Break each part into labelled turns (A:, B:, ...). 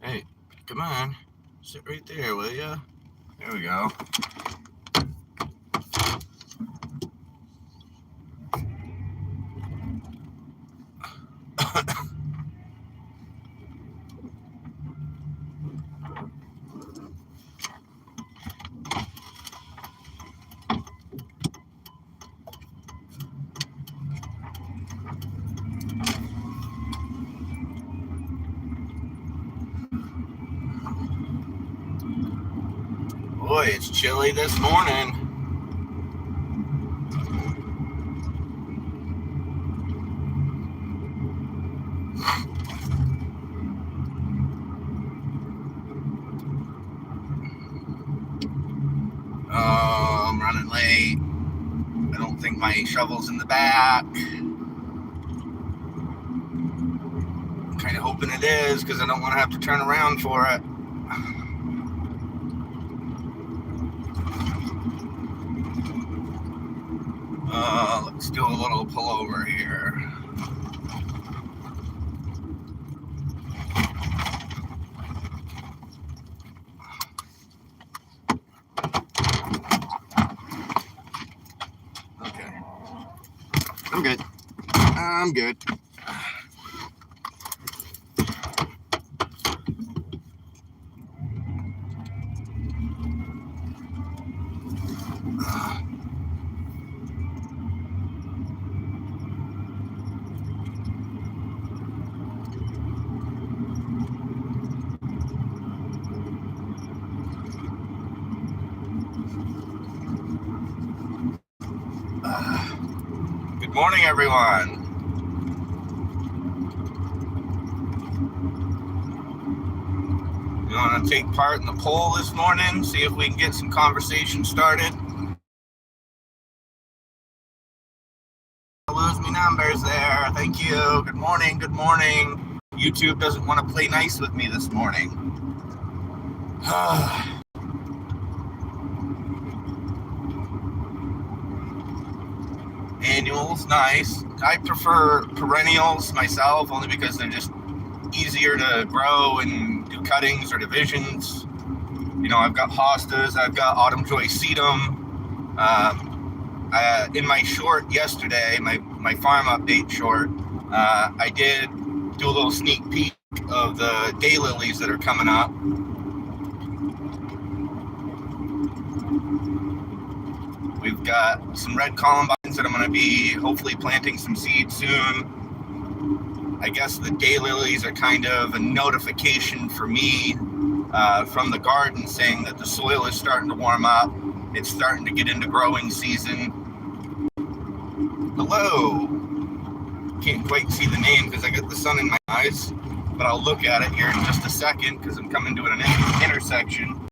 A: Hey, come on. Sit right there, will ya? There we go. Boy, it's chilly this morning. Oh, I'm running late. I don't think my shovel's in the back. I'm kind of hoping it is because I don't want to have to turn around for it. Let's do a little pullover here. Okay. I'm good. Good morning, everyone. You want to take part in the poll this morning? See if we can get some conversation started. Lose me numbers there. Thank you. Good morning. Good morning. YouTube doesn't want to play nice with me this morning. Annuals, nice. I prefer perennials myself, only because they're just easier to grow and do cuttings or divisions. You know, I've got hostas, I've got autumn joy sedum. In my short yesterday, my farm update short, I did do a little sneak peek of the daylilies that are coming up. We've got some red columbines that I'm going to be hopefully planting some seeds soon. I guess the daylilies are kind of a notification for me from the garden saying that the soil is starting to warm up. It's starting to get into growing season. Hello. Can't quite see the name because I got the sun in my eyes, but I'll look at it here in just a second because I'm coming to an intersection.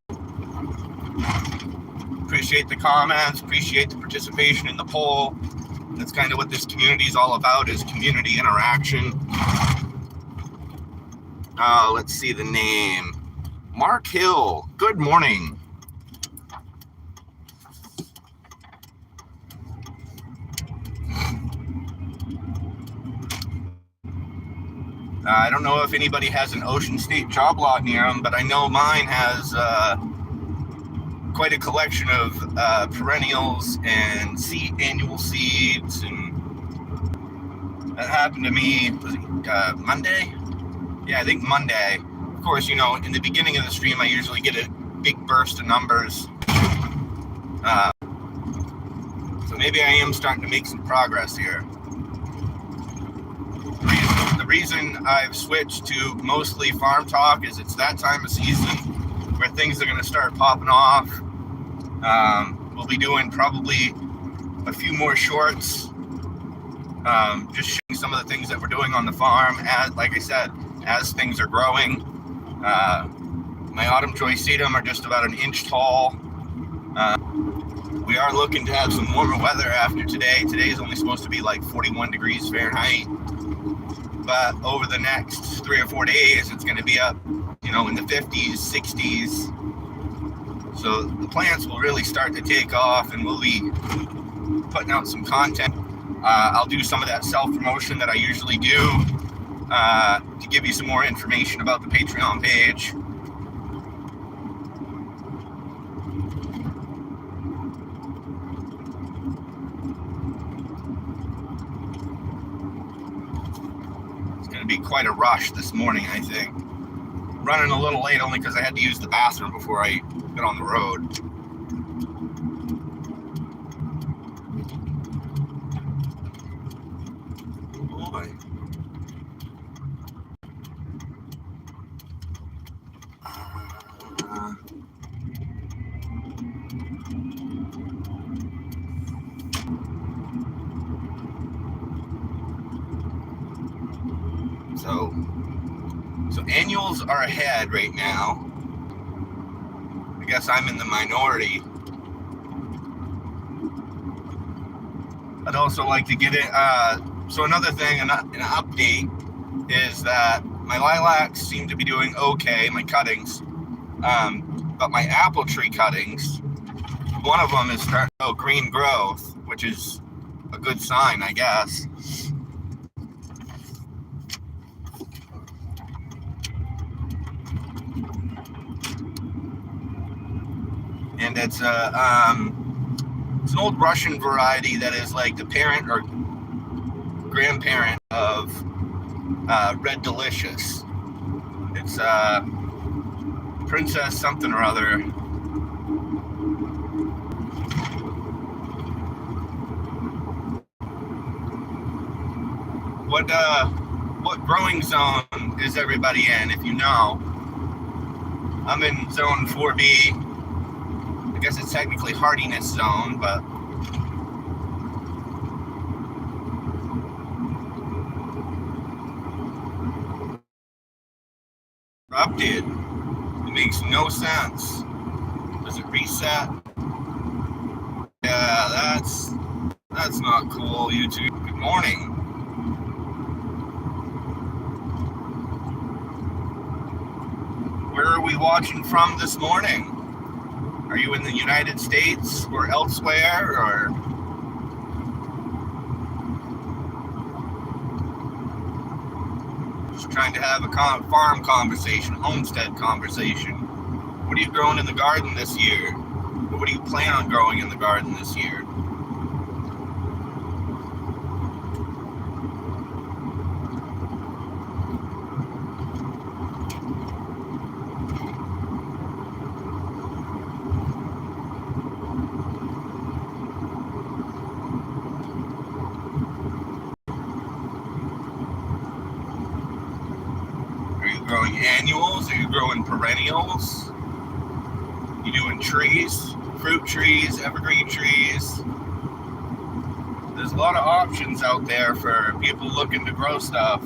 A: Appreciate the comments, appreciate the participation in the poll. That's kind of what this community is all about, is community interaction. Let's see the name. Mark Hill, good morning. I don't know if anybody has an Ocean State job lot near them, but I know mine has quite a collection of perennials and annual seeds, and that happened to me, was it Monday? Yeah, I think Monday. Of course, you know, in the beginning of the stream, I usually get a big burst of numbers. So maybe I am starting to make some progress here. The reason I've switched to mostly farm talk is it's that time of season where things are going to start popping off. We'll be doing probably a few more shorts, just showing some of the things that we're doing on the farm, as, like I said, as things are growing. My autumn joy sedum are just about an inch tall. We are looking to have some warmer weather after today. Today is only supposed to be like 41 degrees Fahrenheit. But over the next 3 or 4 days, it's going to be up, you know, in the 50s, 60s. So the plants will really start to take off, and we'll be putting out some content. I'll do some of that self-promotion that I usually do to give you some more information about the Patreon page. It's going to be quite a rush this morning, I think. Running a little late only because I had to use the bathroom before I got on the road. Boy. So annuals are ahead right now. I guess I'm in the minority. I'd also like to get it. So another thing, an update, is that my lilacs seem to be doing okay, my cuttings. But my apple tree cuttings, one of them is starting to show green growth, which is a good sign, I guess. And it's an old Russian variety that is like the parent or grandparent of Red Delicious. It's Princess something or other. What growing zone is everybody in, if you know? I'm in zone 4B. I guess it's technically hardiness zone, but interrupted. It makes no sense. Does it reset? Yeah, that's not cool, YouTube. Good morning. Where are we watching from this morning? Are you in the United States or elsewhere, or just trying to have a farm conversation, homestead conversation? What are you growing in the garden this year? Or what do you plan on growing in the garden this year? Growing annuals? Are you growing perennials? You doing trees, fruit trees, evergreen trees? There's a lot of options out there for people looking to grow stuff.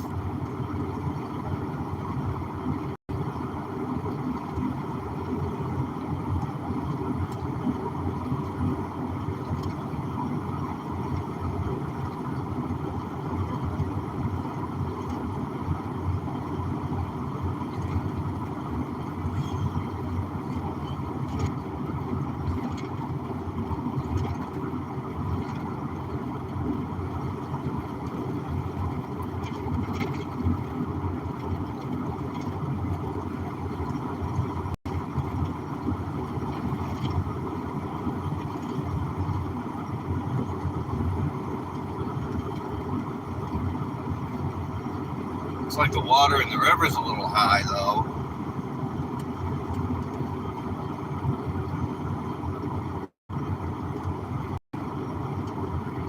A: Looks like the water in the river's a little high, though.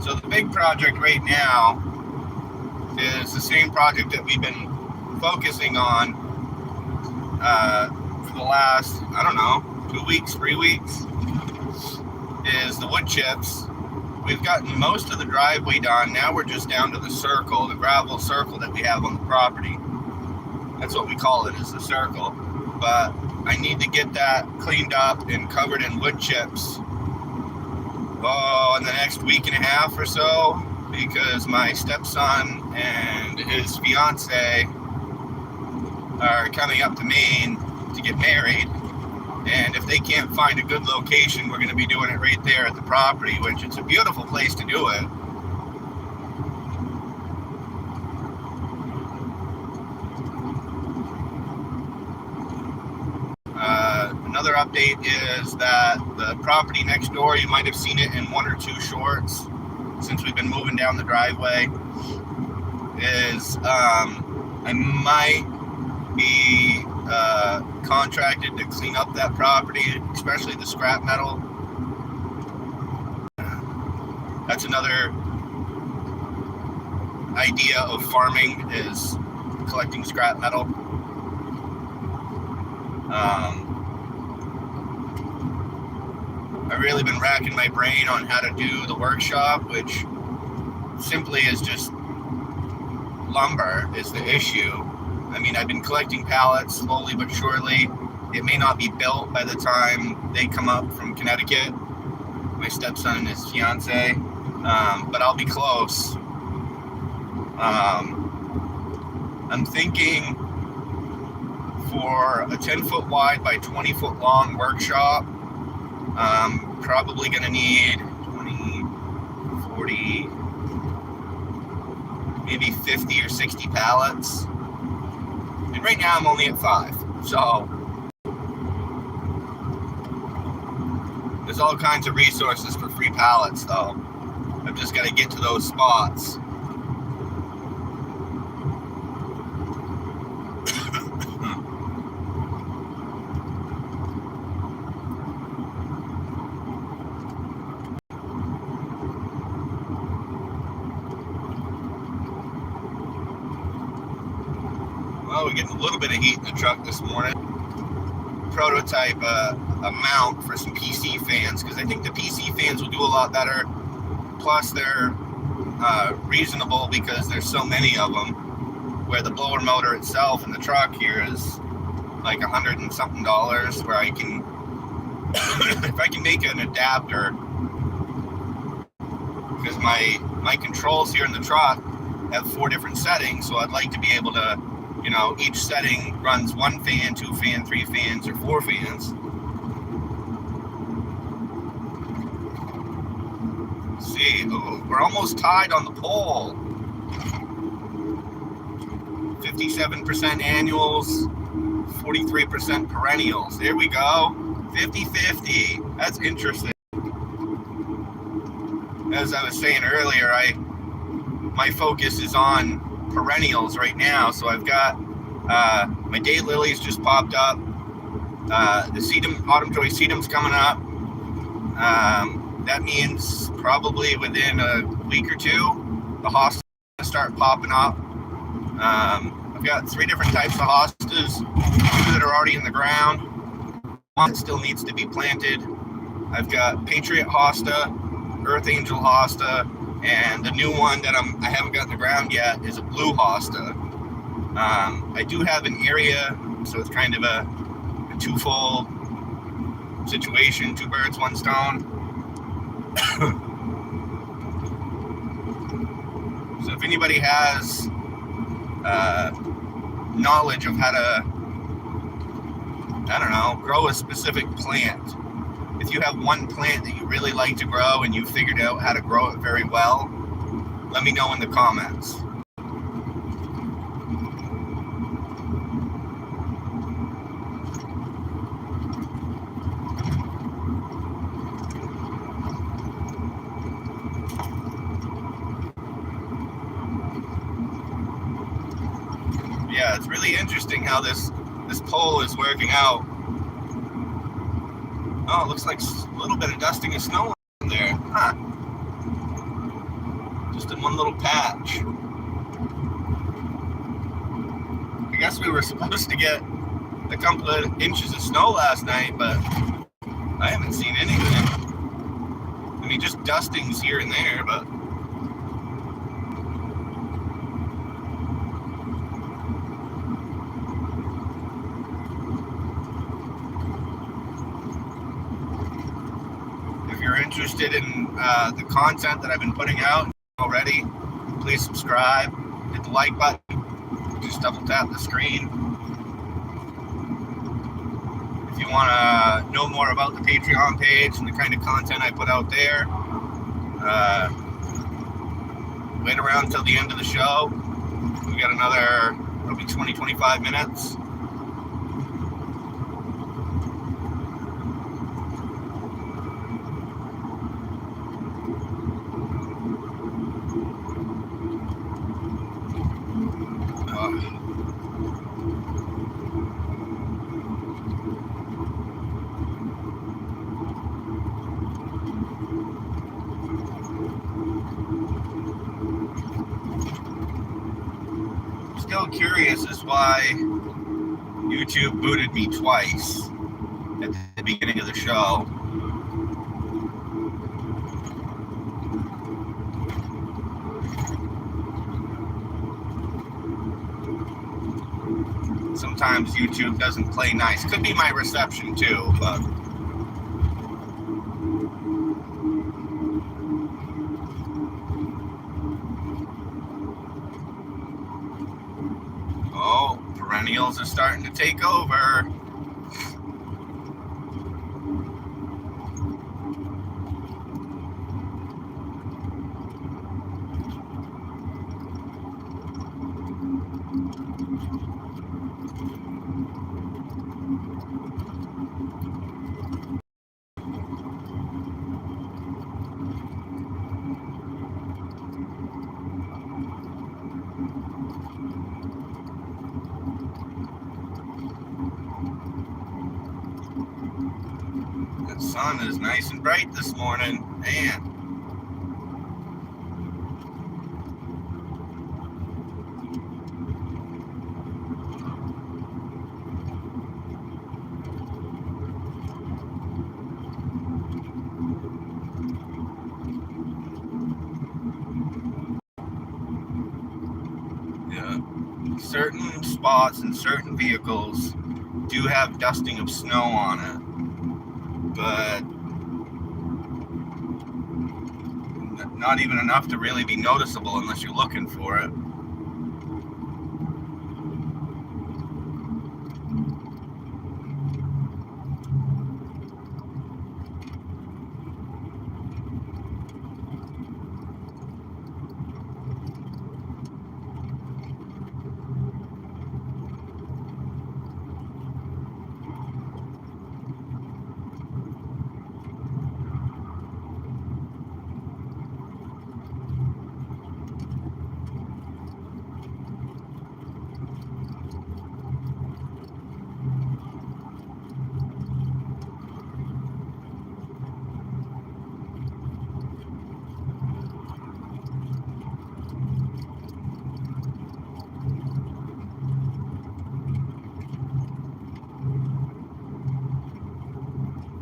A: So the big project right now is the same project that we've been focusing on for the last, I don't know, 2 weeks, 3 weeks, is the wood chips. We've gotten most of the driveway done. Now we're just down to the circle, the gravel circle that we have on the property. That's what we call it, is the circle. But I need to get that cleaned up and covered in wood chips in the next week and a half or so, because my stepson and his fiance are coming up to Maine to get married. And if they can't find a good location, we're going to be doing it right there at the property, which it's a beautiful place to do it. Another update is that the property next door, you might have seen it in one or two shorts since we've been moving down the driveway, is I might be contracted to clean up that property, especially the scrap metal. That's another idea of farming, is collecting scrap metal. I've really been racking my brain on how to do the workshop, which simply is just lumber is the issue. I mean, I've been collecting pallets slowly but surely. It may not be built by the time they come up from Connecticut, my stepson and his fiance, but I'll be close. I'm thinking for a 10-foot wide by 20-foot long workshop, I'm probably going to need 20, 40, maybe 50 or 60 pallets. And right now I'm only at 5. So there's all kinds of resources for free pallets, though. I've just got to get to those spots. Well, we're getting a little bit of heat in the truck this morning. Prototype a mount for some PC fans, because I think the PC fans will do a lot better. Plus, they're reasonable because there's so many of them, where the blower motor itself in the truck here is like $100 and something, where I can, if I can make an adapter, because my controls here in the truck have 4 different settings, so I'd like to be able to, you know, each setting runs 1 fan, 2 fan, 3 fans, or 4 fans. Let's see, ooh, we're almost tied on the pole. 57% annuals, 43% perennials. There we go. 50-50. That's interesting. As I was saying earlier, my focus is on perennials right now. So I've got my daylilies just popped up. The sedum, autumn joy sedum's coming up. That means probably within a week or 2, the hostas start popping up. I've got 3 different types of hostas, 2 that are already in the ground, 1 that still needs to be planted. I've got Patriot hosta, Earth Angel hosta, and the new one that I haven't got in the ground yet is a blue hosta. I do have an area, so it's kind of a twofold situation, 2 birds, 1 stone. So if anybody has knowledge of how to, I don't know, grow a specific plant. If you have one plant that you really like to grow and you figured out how to grow it very well, let me know in the comments. Yeah, it's really interesting how this pole is working out. Oh, it looks like a little bit of dusting of snow in there. Huh. Just in one little patch. I guess we were supposed to get a couple of inches of snow last night, but I haven't seen anything. I mean, just dustings here and there, but if you're interested in the content that I've been putting out already, please subscribe, hit the like button, just double tap the screen. If you want to know more about the Patreon page and the kind of content I put out there, wait around until the end of the show. We got another probably 20-25 minutes. Still curious as why YouTube booted me twice at the beginning of the show. Sometimes YouTube doesn't play nice. Could be my reception too, but perennials are starting to take over. The sun is nice and bright this morning, man. Yeah, certain spots and certain vehicles do have dusting of snow on it, but not even enough to really be noticeable unless you're looking for it.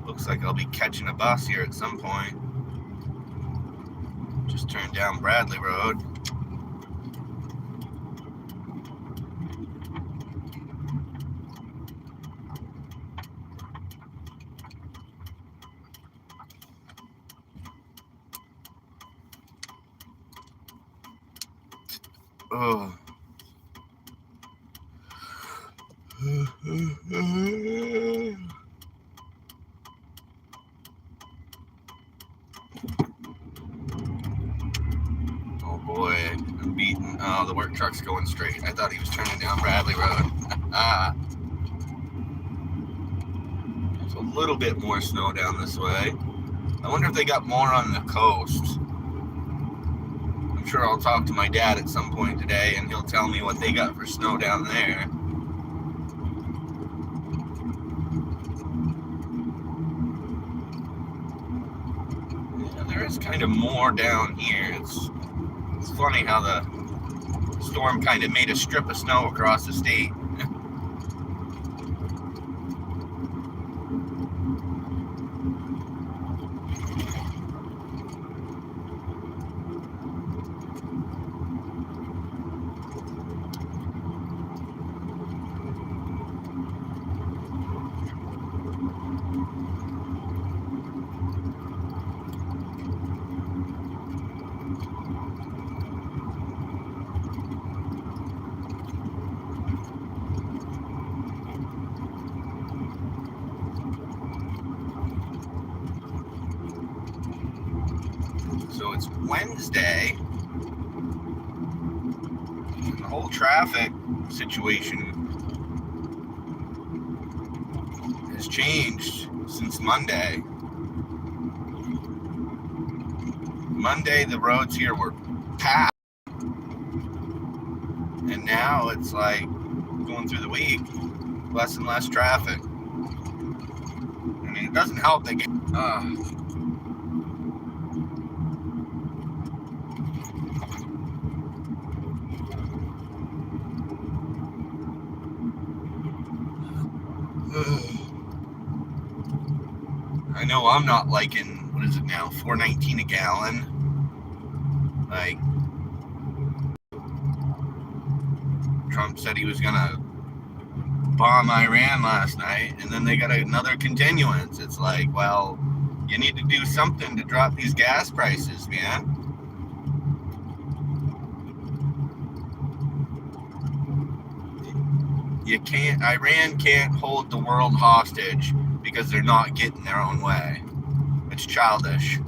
A: Looks like I'll be catching a bus here at some point. Just turned down Bradley Road. Oh. Oh boy, I'm beating. Oh, the work truck's going straight. I thought he was turning down Bradley Road. There's a little bit more snow down this way. I wonder if they got more on the coast. I'm sure I'll talk to my dad at some point today and he'll tell me what they got for snow down there. Yeah, there is kind of more down here. It's funny how the storm kind of made a strip of snow across the state. it's Wednesday. And the whole traffic situation has changed since Monday. Monday, the roads here were packed. And now it's like going through the week, less and less traffic. I mean, it doesn't help that I know I'm not liking, what is it now, $4.19 a gallon. Like, Trump said he was gonna bomb Iran last night, and then they got another continuance. It's like, well, you need to do something to drop these gas prices, man. You can't, Iran can't hold the world hostage because they're not getting their own way. It's childish.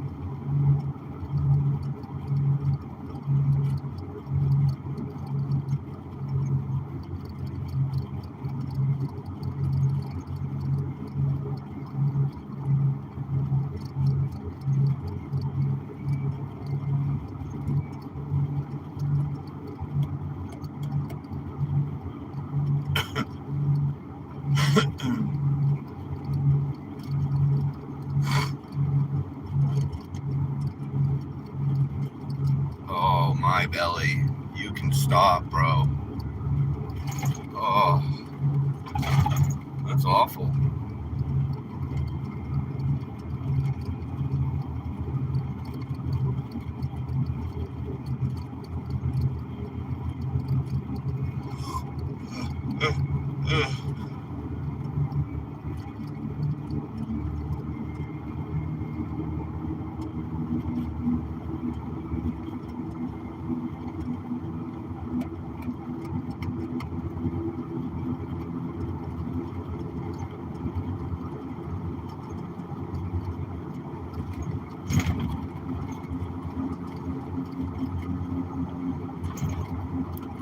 A: Oh, my belly. You can stop, bro. Oh, that's awful.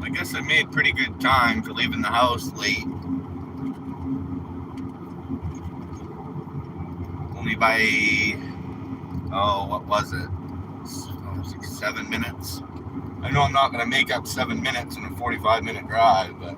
A: I guess I made pretty good time for leaving the house late. Only by, what was it? It was like 7 minutes. I know I'm not going to make up 7 minutes in a 45-minute drive, but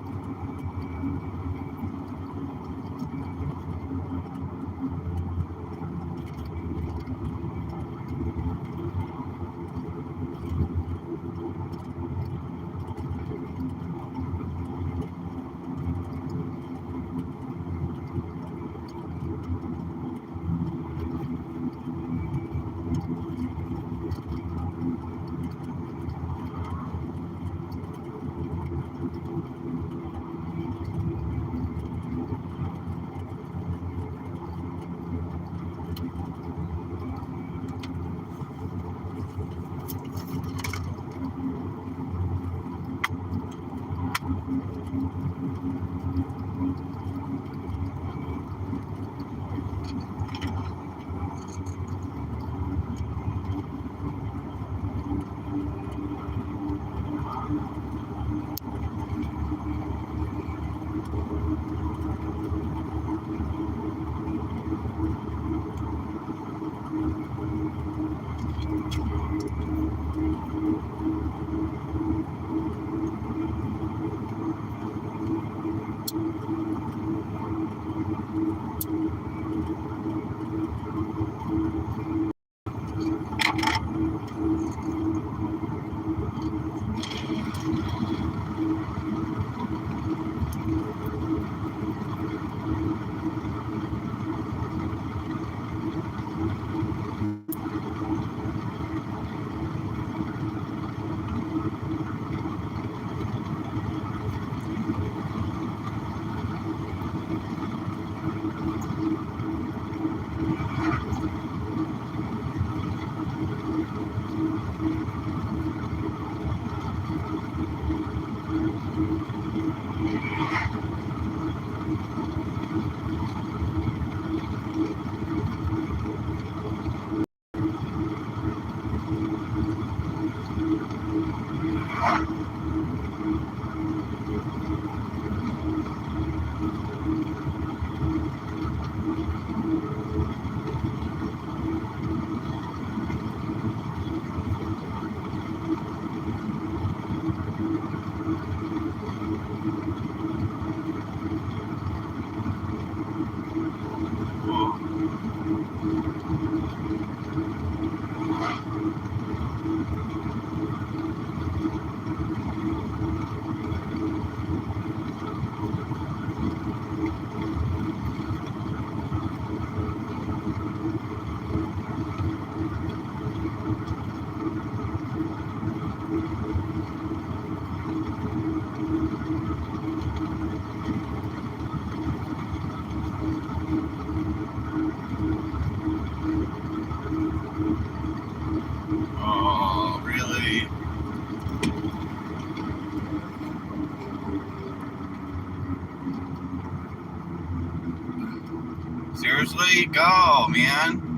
A: you go, man.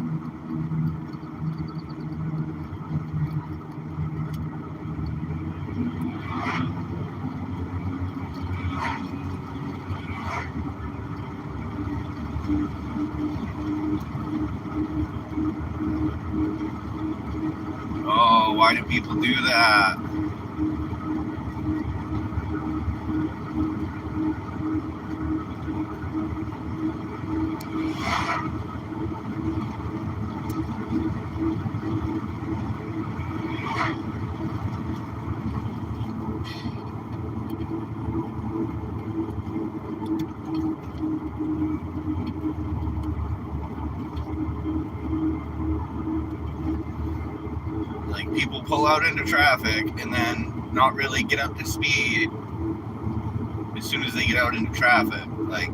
A: Oh, why do people do that? Like, people pull out into traffic and then not really get up to speed as soon as they get out into traffic. Like,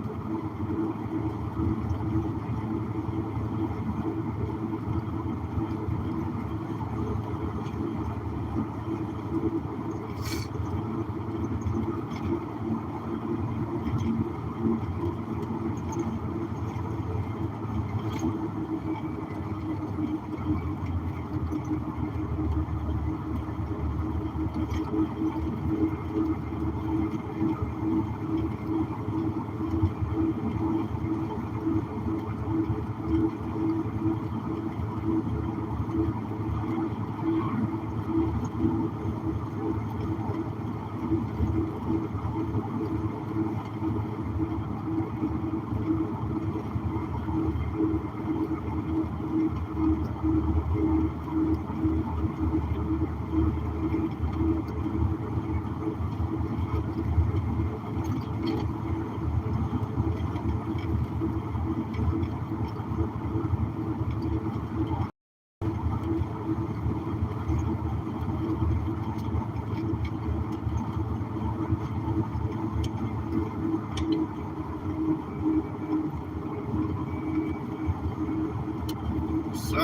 A: so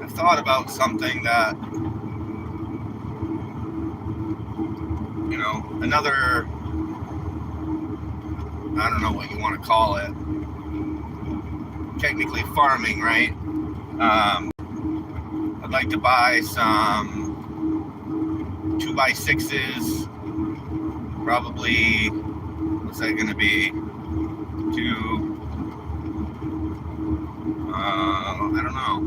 A: I've thought about something that, you know, another, I don't know what you want to call it, technically farming, right? I'd like to buy some 2x6s, probably, what's that going to be, I don't know.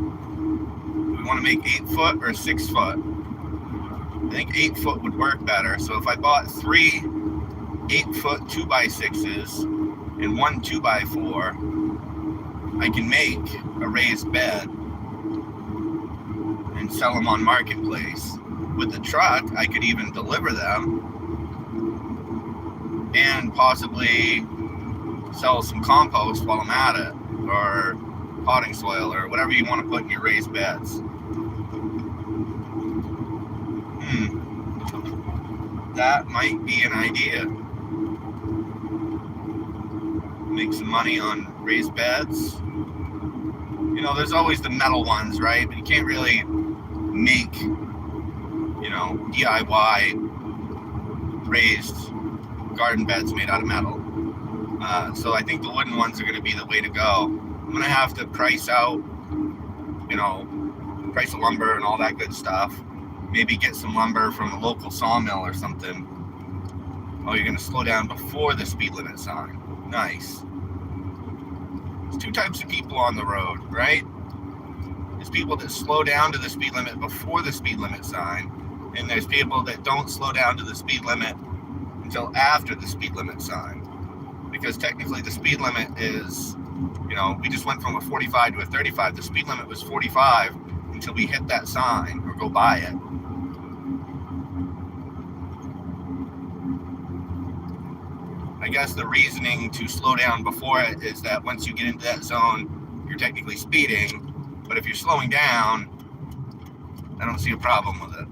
A: We want to make 8 foot or 6 foot. I think 8 foot would work better. So if I bought 3 8-foot 2x6s and 1 2x4, I can make a raised bed and sell them on Marketplace. With the truck, I could even deliver them and possibly sell some compost while I'm at it, or potting soil, or whatever you want to put in your raised beds. That might be an idea. Make some money on raised beds. You know, there's always the metal ones, right? But you can't really make, you know, DIY raised garden beds made out of metal. So I think the wooden ones are going to be the way to go. I'm going to have to price out, you know, price of lumber and all that good stuff. Maybe get some lumber from a local sawmill or something. Oh, you're going to slow down before the speed limit sign. Nice. There's 2 types of people on the road, right? There's people that slow down to the speed limit before the speed limit sign, and there's people that don't slow down to the speed limit until after the speed limit sign. Because technically the speed limit is, you know, we just went from a 45 to a 35. The speed limit was 45 until we hit that sign or go by it. I guess the reasoning to slow down before it is that once you get into that zone, you're technically speeding. But if you're slowing down, I don't see a problem with it.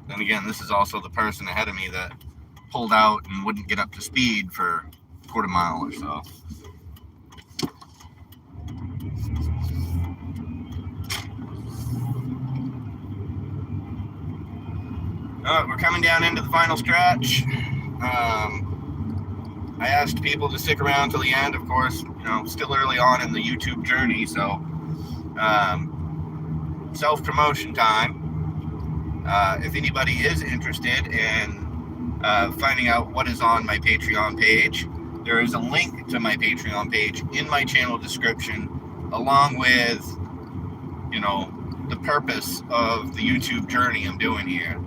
A: Then again, this is also the person ahead of me that pulled out and wouldn't get up to speed for a quarter mile or so. All right, we're coming down into the final stretch. I asked people to stick around till the end. Of course, still early on in the YouTube journey, so self-promotion time. If anybody is interested in finding out what is on my Patreon page, there is a link to my Patreon page in my channel description, along with, the purpose of the YouTube journey I'm doing here.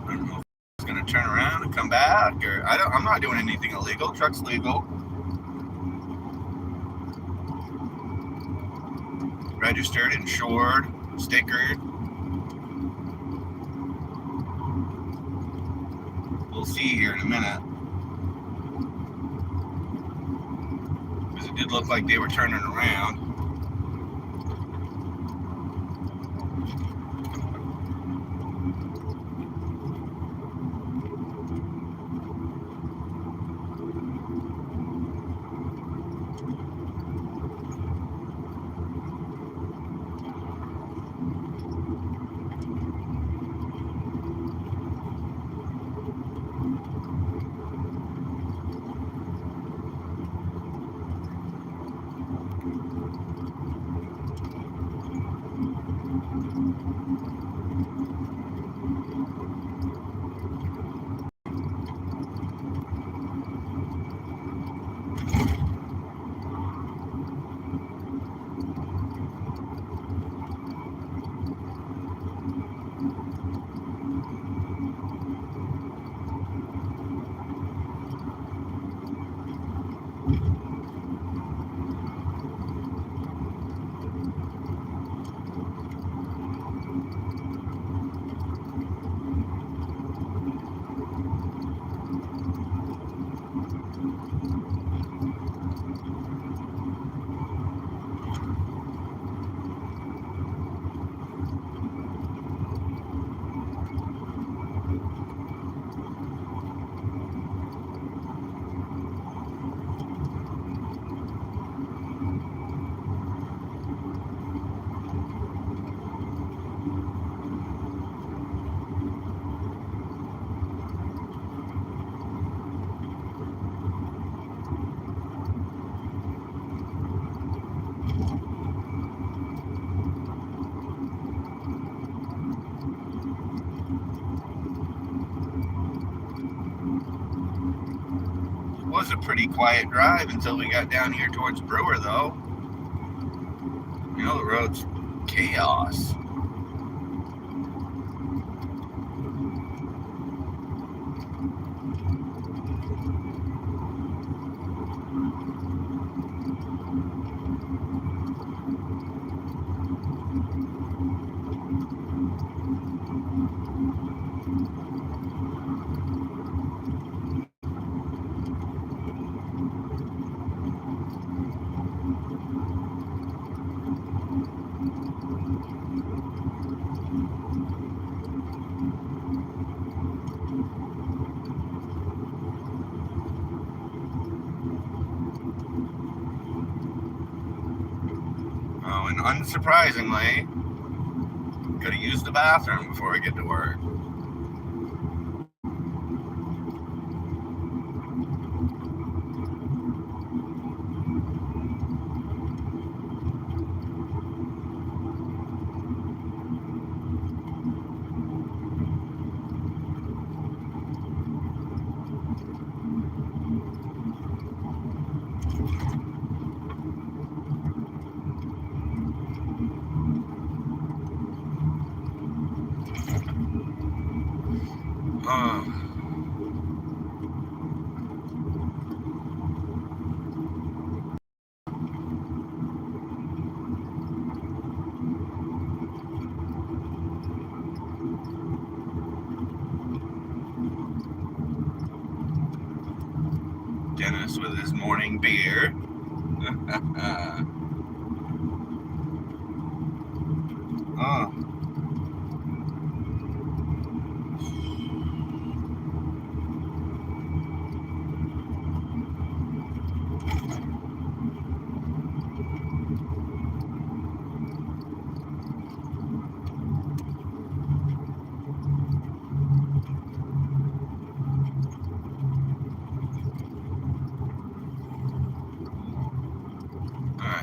A: I don't know if it's going to turn around and come back, or I'm not doing anything illegal. Truck's legal. Registered, insured, stickered. We'll see here in a minute. Because it did look like they were turning around. Was a pretty quiet drive until we got down here towards Brewer, though. The road's chaos. Oh, and unsurprisingly, gotta use the bathroom before I get to work. Dennis with his morning beer.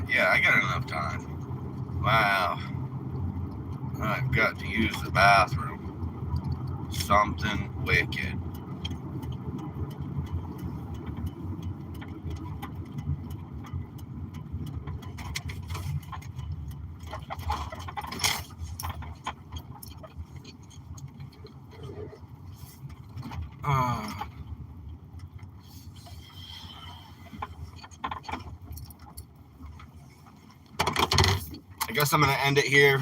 A: Yeah, I got enough time. Wow. I've got to use the bathroom. Something wicked. I guess I'm going to end it here.